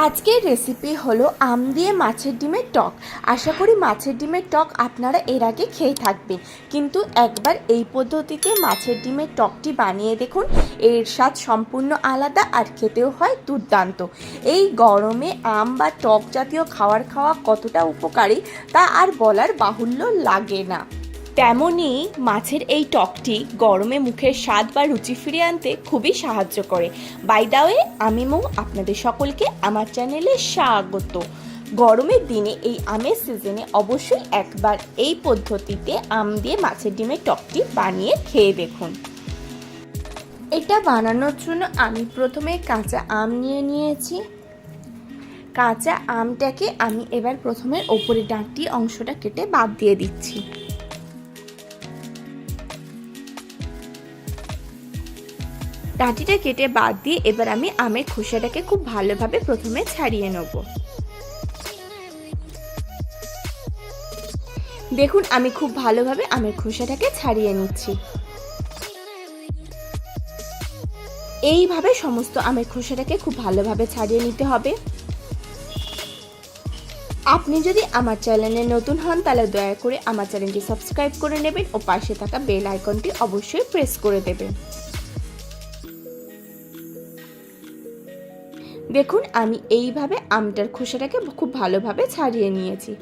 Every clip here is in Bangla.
আজকের রেসিপি হলো আম দিয়ে মাছের ডিমের টক। আশা করি মাছের ডিমের টক আপনারা এর আগে খেয়ে থাকবেন, কিন্তু একবার এই পদ্ধতিতে মাছের ডিমের টকটি বানিয়ে দেখুন। এর স্বাদ সম্পূর্ণ আলাদা আর খেতেও হয় দুর্দান্ত। এই গরমে আম বা টক জাতীয় খাওয়া কতটা উপকারী তা আর বলার বাহুল্য লাগে না। তেমনই মাছের এই টকটি গরমে মুখের স্বাদ বা রুচি ফিরিয়ে আনতে খুবই সাহায্য করে। বাই দ্য ওয়ে, আমি মৌ, আপনাদের সকলকে আমার চ্যানেলে স্বাগত। গরমের দিনে এই আমের সিজনে অবশ্যই একবার এই পদ্ধতিতে আম দিয়ে মাছের ডিমের টকটি বানিয়ে খেয়ে দেখুন। এটা বানানোর জন্য আমি প্রথমে কাঁচা আম নিয়েছি। কাঁচা আমটাকে আমি এবার প্রথমে ওপরে ডাঁটি অংশটা কেটে বাদ দিয়ে দিচ্ছি। ডাঁটিটা কেটে বাদ দিয়ে এবার আমি আমের খোসাটাকে খুব ভালোভাবে প্রথমে ছাড়িয়ে নেব। দেখুন, আমি খুব ভালোভাবে আমের খোসাটাকে ছাড়িয়ে নিচ্ছি। এইভাবে সমস্ত আমের খোসাটাকে খুব ভালোভাবে ছাড়িয়ে নিতে হবে। আপনি যদি আমার চ্যানেলে নতুন হন তাহলে দয়া করে আমার চ্যানেলটি সাবস্ক্রাইব করে নেবেন ও পাশে থাকা বেল আইকনটি অবশ্যই প্রেস করে দেবেন। দেখুন, আমি এইভাবে আমটার খোসাটাকে খুব ভালোভাবে ছাড়িয়ে নিয়েছি।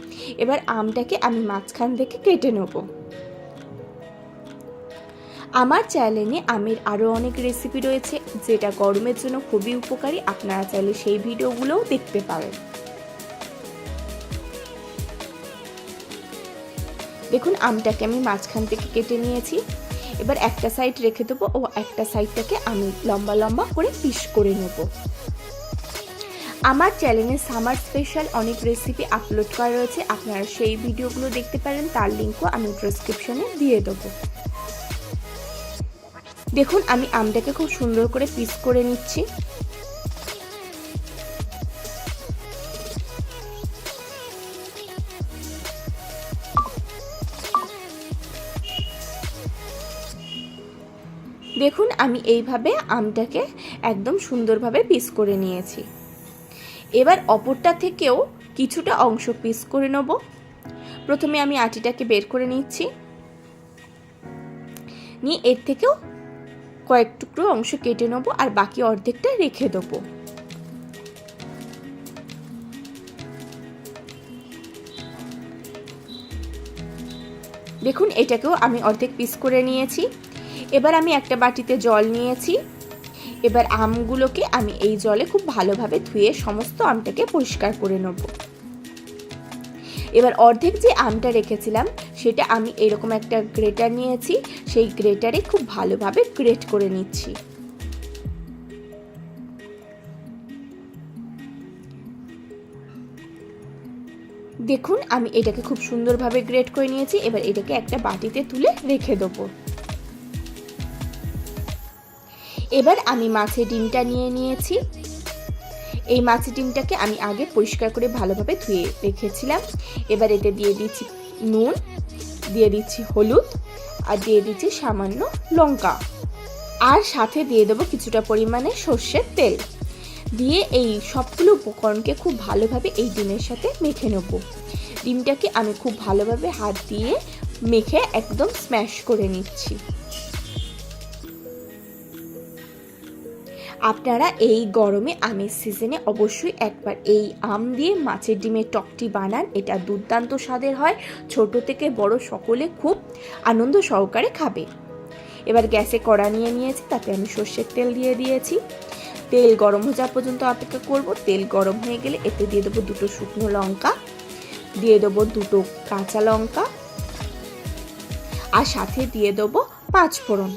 এবার আমটাকে আমি মাঝখান থেকে কেটে নেব। আমার চ্যানেলে আমের আরও অনেক রেসিপি রয়েছে যেটা গরমের জন্য খুবই উপকারী। আপনারা চাইলে সেই ভিডিওগুলোও দেখতে পারেন। দেখুন, আমটাকে আমি মাঝখান থেকে কেটে নিয়েছি। এবার একটা সাইড রেখে দেবো ও একটা সাইডটাকে আমি লম্বা লম্বা করে পিস করে নেব। আমার চ্যানেলে সামার স্পেশাল অনেক রেসিপি আপলোড করা রয়েছে, আপনারা সেই ভিডিওগুলো দেখতে পারেন, তার লিঙ্কও আমি ডেসক্রিপশনে দিয়ে দেবো। দেখুন, আমি আমটাকে খুব সুন্দর করে পিস করে নিচ্ছি। দেখুন, আমি এইভাবে আমটাকে একদম সুন্দরভাবে পিস করে নিয়েছি। এবার অপরটা থেকেও কিছুটা অংশ পিস করে নেব। প্রথমে আমি আটিটাকে বের করে নিচ্ছি, নিয়ে এর থেকেও কয়েক টুকরো অংশ কেটে নেব আর বাকি অর্ধেকটা রেখে দেব। দেখুন, এটাকেও আমি অর্ধেক পিস করে নিয়েছি। এবার আমি একটা বাটিতে জল নিয়েছি। এবার আমগুলোকে আমি এই জলে খুব ভালোভাবে ধুয়ে সমস্ত আমটাকে পরিষ্কার করে নেব। এবার অর্ধেক যে আমটা রেখেছিলাম সেটা আমি এরকম একটা গ্রেটার নিয়েছি, সেই গ্রেটারে খুব ভালোভাবে গ্রেট করে নিচ্ছি। দেখুন, আমি এটাকে খুব সুন্দরভাবে গ্রেট করে নিয়েছি। এবার এটাকে একটা বাটিতে তুলে রেখে দেবো। এবার আমি মাছের ডিমটা নিয়েছি। এই মাছের ডিমটাকে আমি আগে পরিষ্কার করে ভালোভাবে ধুয়ে রেখেছিলাম। এবার এতে দিয়ে দিচ্ছি নুন, দিয়ে দিচ্ছি হলুদ, আর দিয়ে দিচ্ছি সামান্য লঙ্কা, আর সাথে দিয়ে দেবো কিছুটা পরিমাণে সর্ষের তেল। দিয়ে এই সবগুলো উপকরণকে খুব ভালোভাবে এই ডিমের সাথে মেখে নেব। ডিমটাকে আমি খুব ভালোভাবে হাত দিয়ে মেখে একদম স্ম্যাশ করে নিচ্ছি। আপনারা এই গরমে আমের সিজনে অবশ্যই একবার এই আম দিয়ে মাছের ডিমের টকটি বানান। এটা দুর্দান্ত স্বাদের হয়, ছোট থেকে বড় সকলে খুব আনন্দ সহকারে খাবে। এবার গ্যাসে কড়া নিয়েছি, তাতে আমি সর্ষের তেল দিয়ে দিয়েছি। তেল গরম হয়ে যাওয়া পর্যন্ত অপেক্ষা করব। তেল গরম হয়ে গেলে এতে দিয়ে দেবো দুটো শুকনো লঙ্কা, দিয়ে দেবো দুটো কাঁচা লঙ্কা, আর সাথে দিয়ে দেবো 5 ফোড়ন।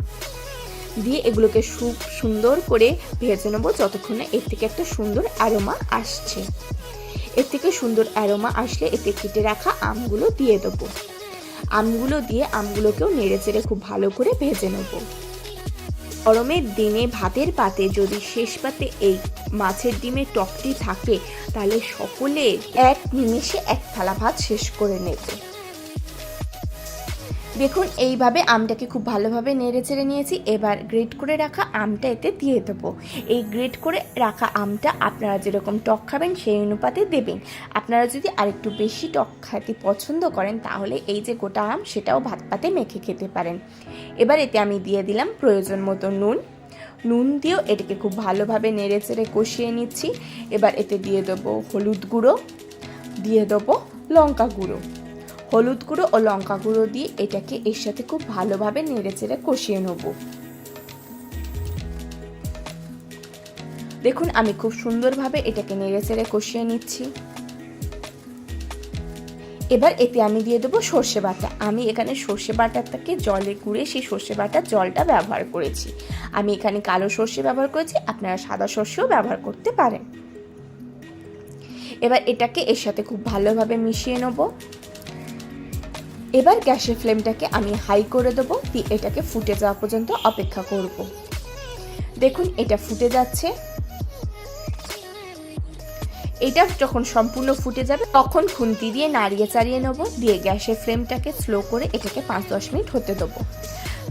দিয়ে এগুলোকে খুব সুন্দর করে ভেজে নেবো যতক্ষণ না এর থেকে একটা সুন্দর অ্যারোমা আসছে। এর থেকে সুন্দর অ্যারোমা আসলে এতে কেটে রাখা আমগুলো দিয়ে দেবো। আমগুলো দিয়ে আমগুলোকেও নেড়ে চেড়ে খুব ভালো করে ভেজে নেব। গরমের দিনে ভাতের পাতে যদি শেষ পাতে এই মাছের ডিমের টকটি থাকে তাহলে সকলে এক নিমেষে এক থালা ভাত শেষ করে নেবে। দেখুন এইভাবে আমটাকে খুব ভালোভাবে নেড়ে চেড়ে নিয়েছি। এবার গ্রেট করে রাখা আমটা এতে দিয়ে দেবো। এই গ্রেট করে রাখা আমটা আপনারা যেরকম টক খাবেন সেই অনুপাতে দেবেন। আপনারা যদি আরেকটু বেশি টক খেতে পছন্দ করেন তাহলে এই যে গোটা আম সেটাও ভাত পাতে মেখে খেতে পারেন। এবার এতে আমি দিয়ে দিলাম প্রয়োজন মতো নুন দিয়েও এটাকে খুব ভালোভাবে নেড়ে চেড়ে কষিয়ে নিচ্ছি। এবার এতে দিয়ে দেবো হলুদ গুঁড়ো, দিয়ে দেবো লঙ্কা গুঁড়ো। হলুদ গুঁড়ো ও লঙ্কা গুঁড়ো দিয়ে এটাকে এর সাথে খুব ভালোভাবে নেড়ে চেড়ে কষিয়ে নেব। দেখুন আমি খুব সুন্দরভাবে এটাকে নেড়ে চেড়ে কষিয়ে নিচ্ছি। এবার এতে আমি দিয়ে দেবো সর্ষে বাটা। আমি এখানে সর্ষে বাটাটাকে জলে গুঁড়ে সেই সর্ষে বাটার জলটা ব্যবহার করেছি। আমি এখানে কালো সর্ষে ব্যবহার করেছি, আপনারা সাদা সর্ষেও ব্যবহার করতে পারেন। এবার এটাকে এর সাথে খুব ভালোভাবে মিশিয়ে নেব। এবার গ্যাসের ফ্লেমটাকে আমি হাই করে দেবো, দিয়ে এটাকে ফুটে যাওয়া পর্যন্ত অপেক্ষা করব। দেখুন এটা ফুটে যাচ্ছে। এটা যখন সম্পূর্ণ ফুটে যাবে তখন খুন্তি দিয়ে নাড়িয়ে চাড়িয়ে নেবো, দিয়ে গ্যাসের ফ্লেমটাকে স্লো করে এটাকে 5-10 মিনিট হতে দেবো।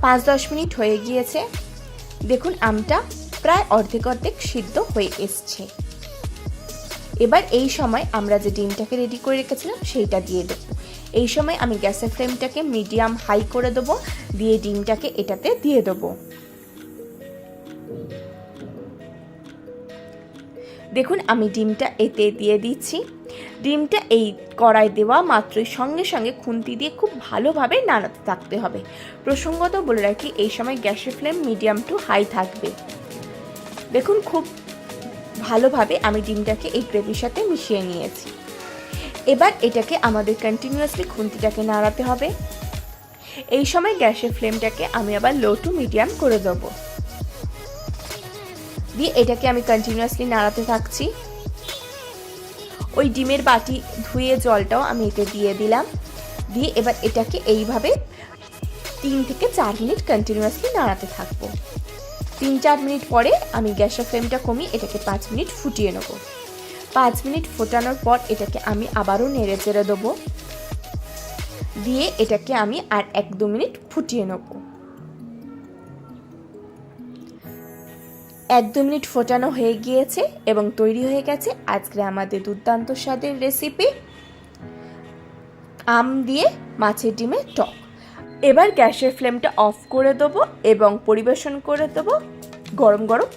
5-10 মিনিট হয়ে গিয়েছে। দেখুন আমটা প্রায় অর্ধেক সিদ্ধ হয়ে এসছে। এবার এই সময় আমরা যে ডিমটাকে রেডি করে রেখেছিলাম সেইটা দিয়ে দেবো। এই সময় আমি গ্যাসের ফ্লেমটাকে মিডিয়াম হাই করে দেবো, দিয়ে ডিমটাকে এটাতে দিয়ে দেবো। দেখুন আমি ডিমটা এতে দিয়ে দিচ্ছি। ডিমটা এই কড়াই দেওয়া মাত্রই সঙ্গে সঙ্গে খুন্তি দিয়ে খুব ভালোভাবে নাড়াতে থাকতে হবে। প্রসঙ্গত বলে রাখি এই সময় গ্যাসের ফ্লেম মিডিয়াম টু হাই থাকবে। দেখুন খুব ভালোভাবে আমি ডিমটাকে এই গ্রেভির সাথে মিশিয়ে নিয়েছি। এবার এটাকে আমাদের কন্টিনিউয়াসলি খুন্তিটাকে নাড়াতে হবে। এই সময় গ্যাসের ফ্লেমটাকে আমি আবার লো টু মিডিয়াম করে দেবো, দিয়ে এটাকে আমি কন্টিনিউয়াসলি নাড়াতে থাকছি। ওই ডিমের বাটি ধুয়ে জলটাও আমি এতে দিয়ে দিলাম, দিয়ে এবার এটাকে এইভাবে 3 থেকে 4 মিনিট কন্টিনিউয়াসলি নাড়াতে থাকবো। 3-4 মিনিট পরে আমি গ্যাসের ফ্লেমটা কমিয়ে এটাকে 5 মিনিট ফুটিয়ে নেব। 5 মিনিট ফোটানোর পর এটাকে আমি আবারও নেড়ে চেড়ে দেবো, দিয়ে এটাকে আমি আর 1-2 মিনিট ফুটিয়ে নেব। 1-2 মিনিট ফোটানো হয়ে গিয়েছে এবং তৈরি হয়ে গেছে আজকে আমাদের দুর্দান্ত স্বাদের রেসিপি আম দিয়ে মাছের ডিমের টক। এবার গ্যাসের ফ্লেমটা অফ করে দেবো এবং পরিবেশন করে দেবো গরম গরম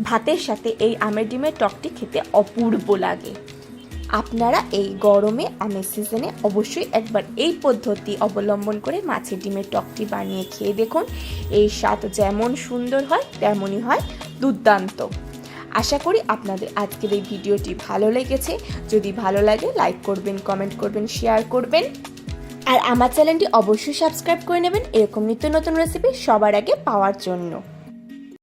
ভাতের সাথে এই আমের ডিমের টকটি খেতে অপূর্ব লাগে। আপনারা এই গরমে আমের সিজনে অবশ্যই একবার এই পদ্ধতি অবলম্বন করে মাছের ডিমের টকটি বানিয়ে খেয়ে দেখুন। এই স্বাদ যেমন সুন্দর হয় তেমনই হয় দুর্দান্ত। আশা করি আপনাদের আজকের এই ভিডিওটি ভালো লেগেছে। যদি ভালো লাগে লাইক করবেন, কমেন্ট করবেন, শেয়ার করবেন আর আমার চ্যানেলটি অবশ্যই সাবস্ক্রাইব করে নেবেন এরকম নিত্য নতুন রেসিপি সবার আগে পাওয়ার জন্য।